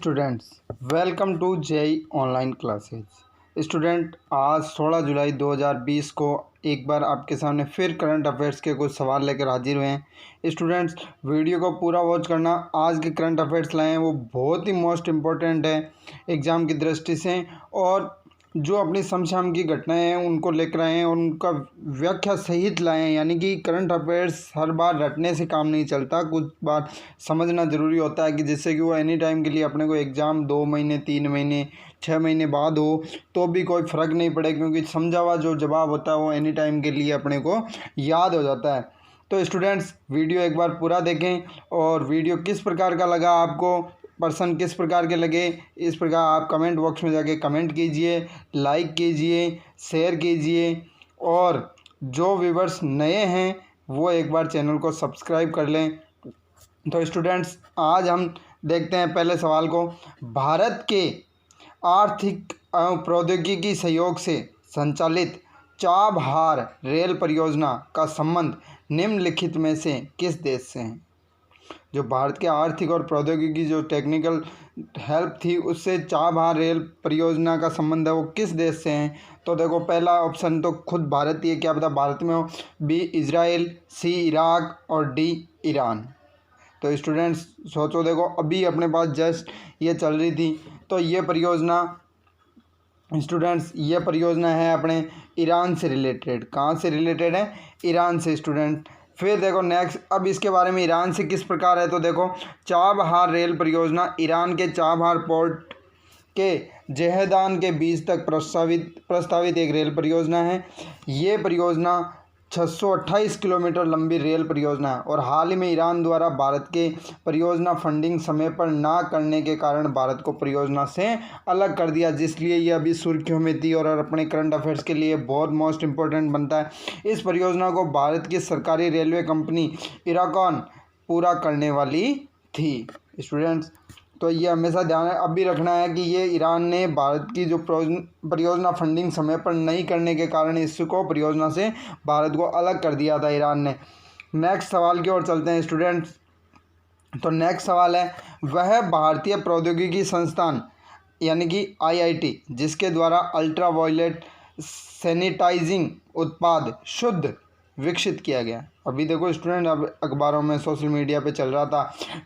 Students, welcome to JEE online classes. Student, आज 16 जुलाई 2020 को एक बार आपके सामने फिर करंट अफेयर्स के कुछ सवाल लेकर हाजिर हुए हैं। स्टूडेंट्स, वीडियो को पूरा वॉच करना। आज के करंट अफेयर्स लाए हैं वो बहुत ही मोस्ट इम्पोर्टेंट है एग्ज़ाम की दृष्टि से, और जो अपनी समसामयिक की घटनाएं हैं उनको लेकर आए हैं और उनका व्याख्या सहित लाए हैं। यानी कि करंट अफेयर्स हर बार रटने से काम नहीं चलता, कुछ बार समझना ज़रूरी होता है कि जिससे कि वो एनी टाइम के लिए अपने को एग्ज़ाम 2 महीने 3 महीने 6 महीने बाद हो तो भी कोई फ़र्क नहीं पड़े, क्योंकि समझा हुआ जो जवाब होता है वो एनी टाइम के लिए अपने को याद हो जाता है। तो स्टूडेंट्स, वीडियो एक बार पूरा देखें, और वीडियो किस प्रकार का लगा आपको, पर्सन किस प्रकार के लगे, इस प्रकार आप कमेंट बॉक्स में जाके कमेंट कीजिए, लाइक कीजिए, शेयर कीजिए, और जो व्यूवर्स नए हैं वो एक बार चैनल को सब्सक्राइब कर लें। तो स्टूडेंट्स, आज हम देखते हैं पहले सवाल को। भारत के आर्थिक एवं प्रौद्योगिकी सहयोग से संचालित चाबहार रेल परियोजना का संबंध निम्नलिखित में से किस देश से है? जो भारत के आर्थिक और प्रौद्योगिकी जो टेक्निकल हेल्प थी उससे चाबहार रेल परियोजना का संबंध है वो किस देश से है? तो देखो, पहला ऑप्शन तो खुद भारत ही है, क्या पता भारत में हो। बी इजराइल, सी इराक और डी ईरान। तो स्टूडेंट्स सोचो, देखो अभी अपने पास जस्ट ये चल रही थी, तो ये परियोजना स्टूडेंट्स ये परियोजना है अपने ईरान से रिलेटेड। कहाँ से रिलेटेड है? ईरान से स्टूडेंट। फिर देखो नेक्स्ट, अब इसके बारे में ईरान से किस प्रकार है, तो देखो चाबहार रेल परियोजना ईरान के चाबहार पोर्ट के जहेदान के बीच तक प्रस्तावित एक रेल परियोजना है। ये परियोजना 628 किलोमीटर लंबी रेल परियोजना है, और हाल ही में ईरान द्वारा भारत के परियोजना फंडिंग समय पर ना करने के कारण भारत को परियोजना से अलग कर दिया, जिसलिए ये अभी सुर्खियों में थी और अपने करंट अफेयर्स के लिए बहुत मोस्ट इम्पोर्टेंट बनता है। इस परियोजना को भारत की सरकारी रेलवे कंपनी इराकॉन पूरा करने वाली थी। स्टूडेंट्स, तो ये हमेशा ध्यान अभी रखना है कि ये ईरान ने भारत की जो परियोजना फंडिंग समय पर नहीं करने के कारण इसको परियोजना से भारत को अलग कर दिया था ईरान ने। नेक्स्ट सवाल की ओर चलते हैं स्टूडेंट्स। तो नेक्स्ट सवाल है, वह भारतीय प्रौद्योगिकी संस्थान यानी कि IIT जिसके द्वारा अल्ट्रावायलेट सैनिटाइजिंग उत्पाद शुद्ध विकसित किया गया। अभी देखो स्टूडेंट, अब अखबारों में सोशल मीडिया पे चल रहा था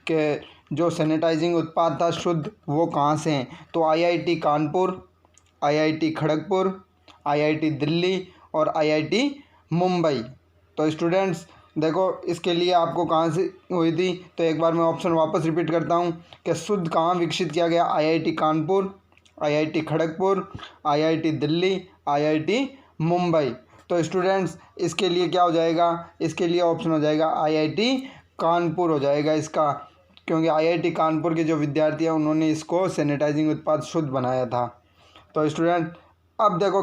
कि जो सैनिटाइजिंग उत्पाद था शुद्ध, वो कहाँ से हैं? तो IIT Kanpur, IIT Kharagpur, IIT Delhi और IIT मुंबई। तो स्टूडेंट्स देखो, इसके लिए आपको कहाँ से हुई थी, तो एक बार मैं ऑप्शन वापस रिपीट करता हूँ कि शुद्ध कहाँ विकसित किया गया? IIT Kanpur, IIT Kharagpur, IIT Delhi, IIT Mumbai. तो स्टूडेंट्स इसके लिए क्या हो जाएगा? इसके लिए ऑप्शन हो जाएगा IIT कानपुर हो जाएगा इसका, क्योंकि IIT कानपुर के जो विद्यार्थी हैं उन्होंने इसको सैनिटाइजिंग उत्पाद शुद्ध बनाया था। तो स्टूडेंट अब देखो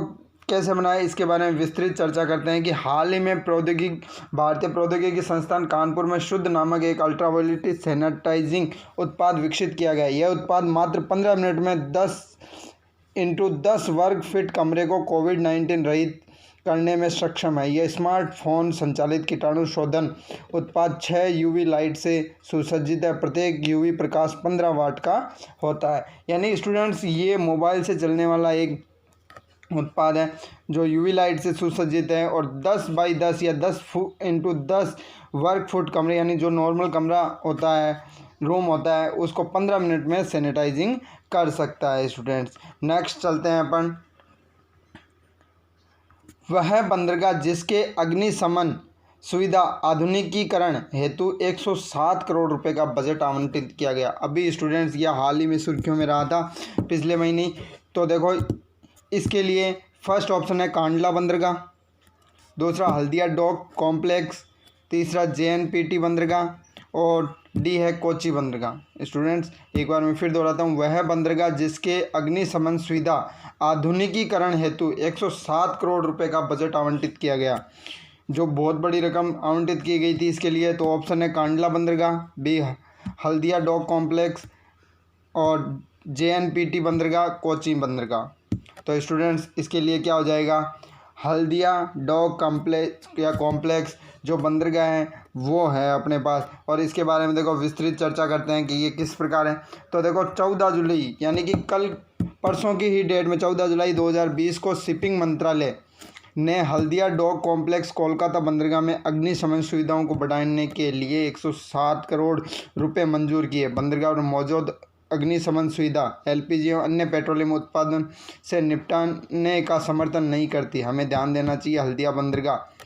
कैसे बनाया, इसके बारे में विस्तृत चर्चा करते हैं कि हाल ही में भारतीय प्रौद्योगिकी संस्थान कानपुर में शुद्ध नामक एक अल्ट्रावायलेट सैनिटाइजिंग उत्पाद विकसित किया गया। यह उत्पाद मात्र 15 मिनट में 10x10 वर्ग फीट कमरे को कोविड-19 रहित करने में सक्षम है। यह स्मार्टफोन संचालित कीटाणु शोधन उत्पाद 6 UV लाइट से सुसज्जित है। प्रत्येक UV प्रकाश 15 वाट का होता है। यानी स्टूडेंट्स ये मोबाइल से चलने वाला एक उत्पाद है जो UV लाइट से सुसज्जित है, और 10x10 या 10x10 वर्ग फुट कमरे यानी जो नॉर्मल कमरा होता है, रूम होता है, उसको 15 मिनट में सैनिटाइजिंग कर सकता है। स्टूडेंट्स नेक्स्ट चलते हैं अपन। वह बंदरगाह जिसके अग्निशमन सुविधा आधुनिकीकरण हेतु 107 करोड़ रुपए का बजट आवंटित किया गया। अभी स्टूडेंट्स यह हाल ही में सुर्खियों में रहा था पिछले महीने। तो देखो इसके लिए फर्स्ट ऑप्शन है कांडला बंदरगाह, दूसरा हल्दिया डॉक कॉम्प्लेक्स, तीसरा JNPT बंदरगाह, और डी है कोची बंदरगाह। स्टूडेंट्स एक बार मैं फिर दोहराता हूँ, वह बंदरगाह जिसके अग्निशमन सुविधा आधुनिकीकरण हेतु 107 करोड़ रुपए का बजट आवंटित किया गया, जो बहुत बड़ी रकम आवंटित की गई थी इसके लिए। तो ऑप्शन है कांडला बंदरगाह, बी हल्दिया डॉक कॉम्प्लेक्स, और JNPT बंदरगाह, कोची बंदरगाह। तो स्टूडेंट्स इसके लिए क्या हो जाएगा? हल्दिया डॉक कॉम्प्लेक्स या कॉम्प्लेक्स जो बंदरगाह है वो है अपने पास। और इसके बारे में देखो विस्तृत चर्चा करते हैं कि ये किस प्रकार है। तो देखो 14 जुलाई यानी कि कल परसों की ही डेट में 14 जुलाई 2020 को शिपिंग मंत्रालय ने हल्दिया डॉक कॉम्प्लेक्स कोलकाता बंदरगाह में अग्निशमन सुविधाओं को बढ़ाने के लिए 107 करोड़ रुपए मंजूर किए। बंदरगाह में मौजूद अग्निशमन सुविधा एलपीजी और अन्य पेट्रोलियम उत्पादन से निपटाने का समर्थन नहीं करती। हमें ध्यान देना चाहिए हल्दिया बंदरगाह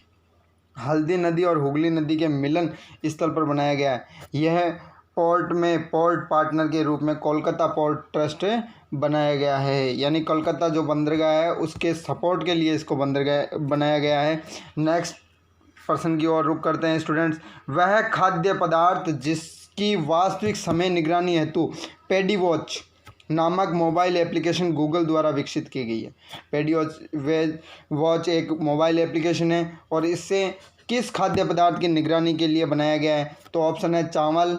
हल्दी नदी और हुगली नदी के मिलन स्थल पर बनाया गया है। यह पोर्ट में पोर्ट पार्टनर के रूप में कोलकाता पोर्ट ट्रस्ट बनाया गया है, यानी कोलकाता जो बंदरगाह है उसके सपोर्ट के लिए इसको बंदरगाह बनाया गया है। नेक्स्ट पर्सन की ओर रुख करते हैं स्टूडेंट्स। वह खाद्य पदार्थ जिसकी वास्तविक समय निगरानी हेतु पेडी वॉच नामक मोबाइल एप्लीकेशन गूगल द्वारा विकसित की गई है। पेडी वॉच एक मोबाइल एप्लीकेशन है और इससे किस खाद्य पदार्थ की निगरानी के लिए बनाया गया है? तो ऑप्शन है चावल,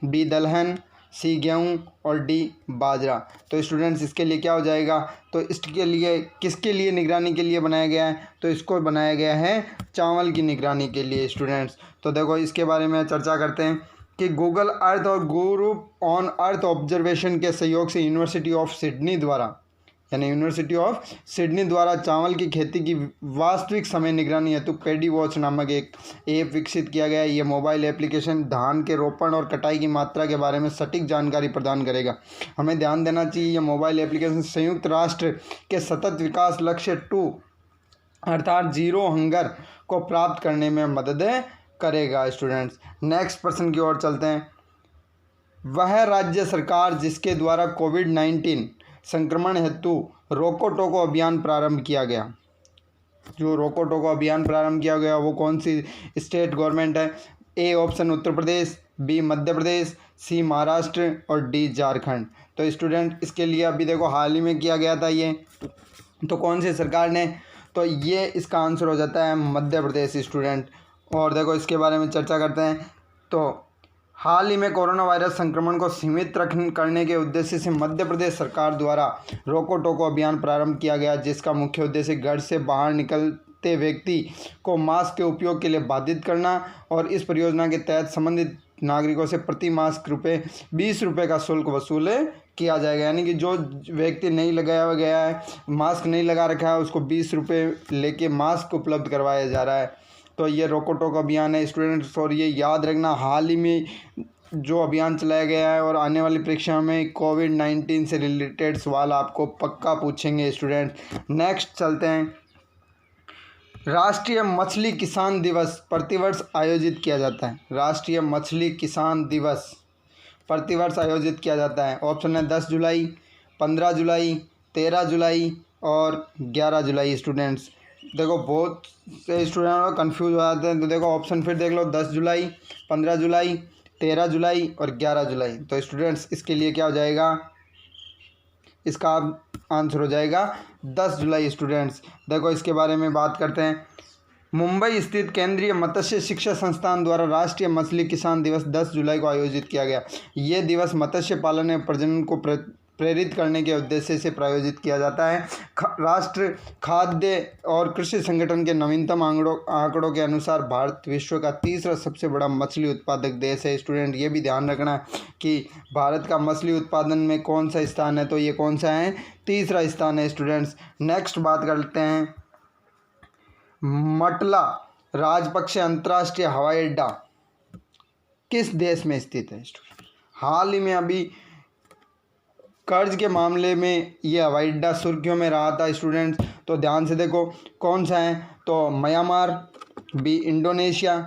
बी दलहन, सी गेहूँ और डी बाजरा। तो स्टूडेंट्स इसके लिए क्या हो जाएगा? तो इसके लिए किसके लिए निगरानी के लिए बनाया गया है? तो इसको बनाया गया है चावल की निगरानी के लिए स्टूडेंट्स। तो देखो इसके बारे में चर्चा करते हैं कि गूगल अर्थ और ग्रुप ऑन अर्थ ऑब्जर्वेशन के सहयोग से यूनिवर्सिटी ऑफ सिडनी द्वारा चावल की खेती की वास्तविक समय निगरानी हेतु पेडी वॉच नामक एक ऐप विकसित किया गया है। ये मोबाइल एप्लीकेशन धान के रोपण और कटाई की मात्रा के बारे में सटीक जानकारी प्रदान करेगा। हमें ध्यान देना चाहिए यह मोबाइल एप्लीकेशन संयुक्त राष्ट्र के सतत विकास लक्ष्य 2 अर्थात जीरो हंगर को प्राप्त करने में मदद करेगा स्टूडेंट्स। नेक्स्ट पर्सन की ओर चलते हैं। वह राज्य सरकार जिसके द्वारा कोविड-19 संक्रमण हेतु रोको टोको अभियान प्रारंभ किया गया। जो रोको टोको अभियान प्रारंभ किया गया वो कौन सी स्टेट गवर्नमेंट है? A option Uttar Pradesh, B Madhya Pradesh, C Maharashtra और डी झारखंड। तो स्टूडेंट इसके लिए अभी देखो हाल ही में किया गया था ये, तो कौन सी सरकार ने? तो ये इसका आंसर हो जाता है मध्य प्रदेश स्टूडेंट। और देखो इसके बारे में चर्चा करते हैं। तो हाल ही में कोरोना वायरस संक्रमण को सीमित करने के उद्देश्य से मध्य प्रदेश सरकार द्वारा रोको टोको अभियान प्रारंभ किया गया, जिसका मुख्य उद्देश्य घर से बाहर निकलते व्यक्ति को मास्क के उपयोग के लिए बाधित करना और इस परियोजना के तहत संबंधित नागरिकों से प्रति मास्क 20 रुपये का शुल्क वसूल किया जाएगा। यानी कि जो व्यक्ति नहीं लगाया गया है, मास्क नहीं लगा रखा है, उसको 20 रुपये लेके मास्क उपलब्ध करवाया जा रहा है। तो ये रोको टोको अभियान है स्टूडेंट्स। और ये याद रखना हाल ही में जो अभियान चलाया गया है और आने वाली परीक्षा में कोविड-19 से रिलेटेड सवाल आपको पक्का पूछेंगे स्टूडेंट्स। नेक्स्ट चलते हैं। राष्ट्रीय मछली किसान दिवस प्रतिवर्ष आयोजित किया जाता है। राष्ट्रीय मछली किसान दिवस प्रतिवर्ष आयोजित किया जाता है। ऑप्शन है 10 जुलाई, 15 जुलाई, 13 जुलाई और 11 जुलाई स्टूडेंट्स। देखो बहुत से स्टूडेंट कंफ्यूज हो जाते हैं, तो देखो ऑप्शन फिर देख लो 10 जुलाई, 15 जुलाई, 13 जुलाई और 11 जुलाई। तो स्टूडेंट्स इसके लिए क्या हो जाएगा? इसका आंसर हो जाएगा 10 जुलाई स्टूडेंट्स। देखो इसके बारे में बात करते हैं। मुंबई स्थित केंद्रीय मत्स्य शिक्षा संस्थान द्वारा राष्ट्रीय मछली किसान दिवस 10 जुलाई को आयोजित किया गया। ये दिवस मत्स्य पालन एवं प्रजनन को प्रेरित करने के उद्देश्य से प्रायोजित किया जाता है। राष्ट्र खाद्य और कृषि संगठन के नवीनतम आंकड़ों के अनुसार भारत विश्व का तीसरा सबसे बड़ा मछली उत्पादक देश है। स्टूडेंट ये भी ध्यान रखना है कि भारत का मछली उत्पादन में कौन सा स्थान है, तो ये कौन सा है? तीसरा स्थान है स्टूडेंट्स। नेक्स्ट बात करते हैं। मटला राजपक्षे अंतर्राष्ट्रीय हवाई अड्डा किस देश में स्थित है? हाल ही में अभी कर्ज के मामले में ये हवाई अड्डा सुर्खियों में रहा था स्टूडेंट्स। तो ध्यान से देखो कौन सा है? तो म्यांमार, बी इंडोनेशिया,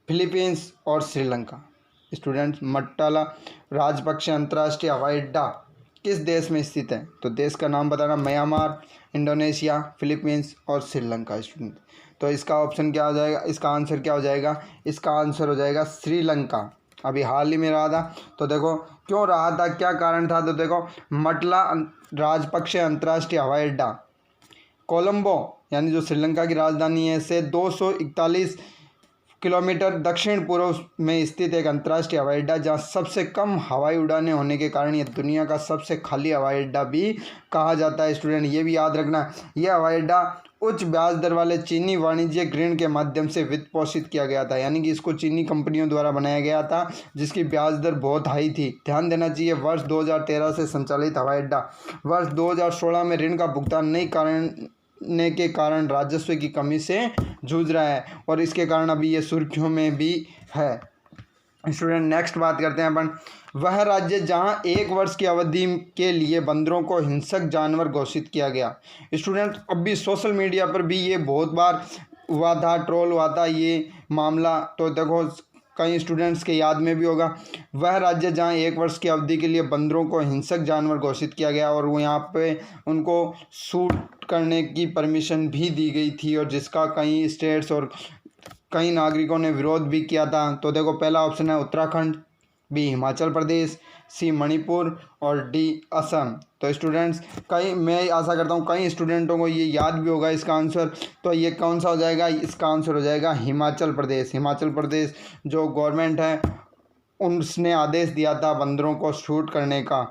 फिलीपींस और श्रीलंका। स्टूडेंट्स मटला राजपक्षे अंतर्राष्ट्रीय हवाई अड्डा किस देश में स्थित है? तो देश का नाम बताना। म्यांमार, इंडोनेशिया, फिलीपींस और श्रीलंका स्टूडेंट। तो इसका ऑप्शन क्या हो जाएगा? इसका आंसर क्या हो जाएगा? इसका आंसर हो जाएगा श्रीलंका। अभी हाल ही में रहा था। तो देखो क्यों रहा था, क्या कारण था? तो देखो मटला राजपक्षे अंतर्राष्ट्रीय हवाई अड्डा कोलंबो यानी जो श्रीलंका की राजधानी है से 241 किलोमीटर दक्षिण पूर्व में स्थित एक अंतर्राष्ट्रीय हवाई अड्डा, जहाँ सबसे कम हवाई उड़ानें होने के कारण यह दुनिया का सबसे खाली हवाई अड्डा भी कहा जाता है। स्टूडेंट ये भी याद रखना, यह हवाई अड्डा उच्च ब्याज दर वाले चीनी वाणिज्यिक ऋण के माध्यम से वित्त पोषित किया गया था, यानी कि इसको चीनी कंपनियों द्वारा बनाया गया था, जिसकी ब्याज दर बहुत हाई थी। ध्यान देना चाहिए, वर्ष 2013 से संचालित हवाई अड्डा वर्ष 2016 में ऋण का भुगतान नहीं करने के कारण राजस्व की कमी से जूझ रहा है, और इसके कारण अभी ये सुर्खियों में भी है। स्टूडेंट नेक्स्ट बात करते हैं अपन, वह राज्य जहां 1 वर्ष की अवधि के लिए बंदरों को हिंसक जानवर घोषित किया गया। स्टूडेंट अभी सोशल मीडिया पर भी ये बहुत बार हुआ था, ट्रोल हुआ था ये मामला, तो देखो कई स्टूडेंट्स के याद में भी होगा। वह राज्य जहां 1 वर्ष की अवधि के लिए बंदरों को हिंसक जानवर घोषित किया गया और वो यहाँ पे उनको शूट करने की परमिशन भी दी गई थी, और जिसका कई स्टेट्स और कई नागरिकों ने विरोध भी किया था। तो देखो पहला ऑप्शन है उत्तराखंड, बी हिमाचल प्रदेश, सी मणिपुर और डी असम। तो स्टूडेंट्स मैं आशा करता हूँ कई स्टूडेंटों को ये याद भी होगा इसका आंसर। तो ये कौन सा हो जाएगा, इसका आंसर हो जाएगा हिमाचल प्रदेश। हिमाचल प्रदेश जो गवर्नमेंट है उसने आदेश दिया था बंदरों को शूट करने का।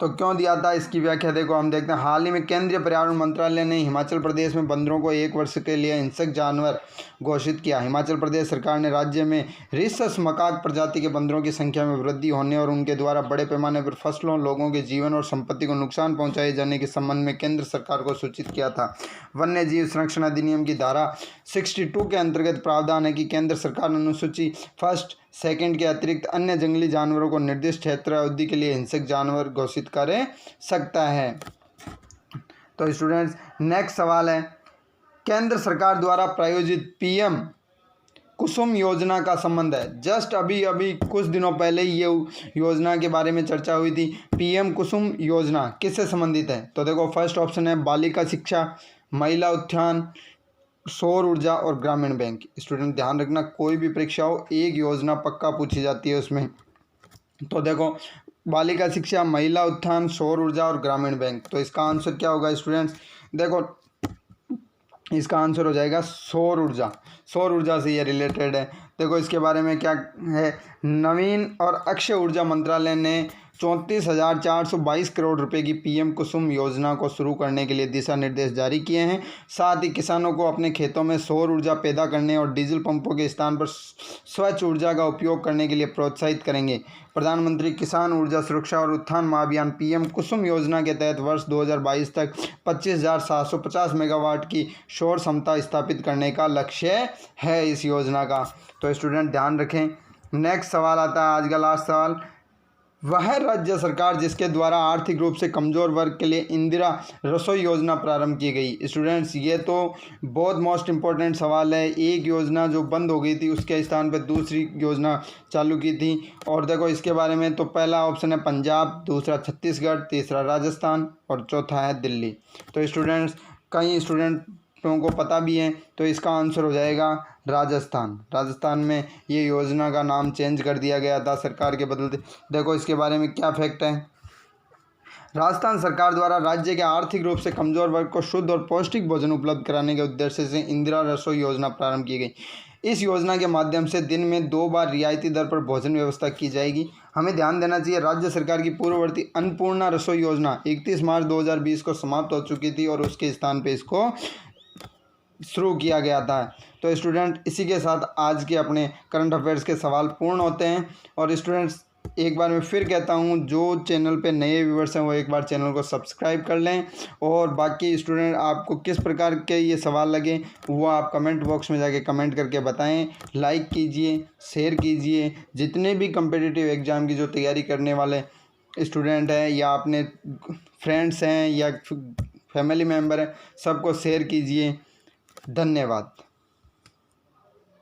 तो क्यों दिया था इसकी व्याख्या देखो हम देखते हैं। हाल ही में केंद्रीय पर्यावरण मंत्रालय ने हिमाचल प्रदेश में बंदरों को 1 वर्ष के लिए हिंसक जानवर घोषित किया। हिमाचल प्रदेश सरकार ने राज्य में रिसस मकाक प्रजाति के बंदरों की संख्या में वृद्धि होने और उनके द्वारा बड़े पैमाने पर फसलों, लोगों के जीवन और संपत्ति को नुकसान पहुंचाए जाने के संबंध में केंद्र सरकार को सूचित किया था। वन्य जीव संरक्षण अधिनियम की धारा 62 के अंतर्गत प्रावधान है कि केंद्र सरकार अनुसूची 1, 2 के अतिरिक्त अन्य जंगली जानवरों को निर्दिष्ट क्षेत्र अवधि के लिए हिंसक जानवर घोषित कर सकता है। तो स्टूडेंट्स नेक्स्ट सवाल है, केंद्र सरकार द्वारा प्रायोजित पीएम कुसुम योजना का संबंध है। जस्ट अभी कुछ दिनों पहले ये योजना के बारे में चर्चा हुई थी। पीएम कुसुम योजना किससे संबंधित है? तो देखो फर्स्ट ऑप्शन है बालिका शिक्षा, महिला उत्थान, सौर ऊर्जा और ग्रामीण बैंक। स्टूडेंट ध्यान रखना, कोई भी परीक्षा हो एक योजना पक्का पूछी जाती है उसमें। तो देखो बालिका शिक्षा, महिला उत्थान, सौर ऊर्जा और ग्रामीण बैंक। तो इसका आंसर क्या होगा स्टूडेंट्स? देखो इसका आंसर हो जाएगा सौर ऊर्जा। सौर ऊर्जा से ये रिलेटेड है। देखो इसके बारे में क्या है, नवीन और अक्षय ऊर्जा मंत्रालय ने 34,422 करोड़ रुपए की पीएम कुसुम योजना को शुरू करने के लिए दिशा निर्देश जारी किए हैं। साथ ही किसानों को अपने खेतों में सौर ऊर्जा पैदा करने और डीजल पंपों के स्थान पर स्वच्छ ऊर्जा का उपयोग करने के लिए प्रोत्साहित करेंगे। प्रधानमंत्री किसान ऊर्जा सुरक्षा और उत्थान महाअभियान पीएम कुसुम योजना के तहत वर्ष 2022 तक 25,750 मेगावाट की सौर क्षमता स्थापित करने का लक्ष्य है इस योजना का। तो स्टूडेंट ध्यान रखें। नेक्स्ट सवाल आता है आज का लास्ट सवाल, वह राज्य सरकार जिसके द्वारा आर्थिक रूप से कमज़ोर वर्ग के लिए इंदिरा रसोई योजना प्रारंभ की गई। स्टूडेंट्स ये तो बहुत मोस्ट इम्पोर्टेंट सवाल है। एक योजना जो बंद हो गई थी उसके स्थान पर दूसरी योजना चालू की थी। और देखो इसके बारे में तो पहला ऑप्शन है पंजाब, दूसरा छत्तीसगढ़, तीसरा राजस्थान और चौथा है दिल्ली। तो स्टूडेंट्स कई स्टूडेंटों को पता भी है, तो इसका आंसर हो जाएगा राजस्थान। राजस्थान में ये योजना का नाम चेंज कर दिया गया था सरकार के बदलते। देखो इसके बारे में क्या फैक्ट है, राजस्थान सरकार द्वारा राज्य के आर्थिक रूप से कमजोर वर्ग को शुद्ध और पौष्टिक भोजन उपलब्ध कराने के उद्देश्य से इंदिरा रसोई योजना प्रारंभ की गई। इस योजना के माध्यम से दिन में 2 बार रियायती दर पर भोजन व्यवस्था की जाएगी। हमें ध्यान देना चाहिए राज्य सरकार की पूर्ववर्ती अन्नपूर्णा रसोई योजना 31 मार्च 2020 को समाप्त हो चुकी थी और उसके स्थान पर इसको शुरू किया गया था। तो स्टूडेंट इसी के साथ आज के अपने करंट अफेयर्स के सवाल पूर्ण होते हैं। और स्टूडेंट्स एक बार मैं फिर कहता हूं, जो चैनल पे नए व्यूवर्स हैं वो एक बार चैनल को सब्सक्राइब कर लें। और बाकी स्टूडेंट आपको किस प्रकार के ये सवाल लगे वो आप कमेंट बॉक्स में जाके कमेंट करके बताएं। लाइक कीजिए, शेयर कीजिए। जितने भी कम्पिटिटिव एग्ज़ाम की जो तैयारी करने वाले स्टूडेंट हैं या अपने फ्रेंड्स हैं या फैमिली मेम्बर हैं, सबको शेयर कीजिए। धन्यवाद।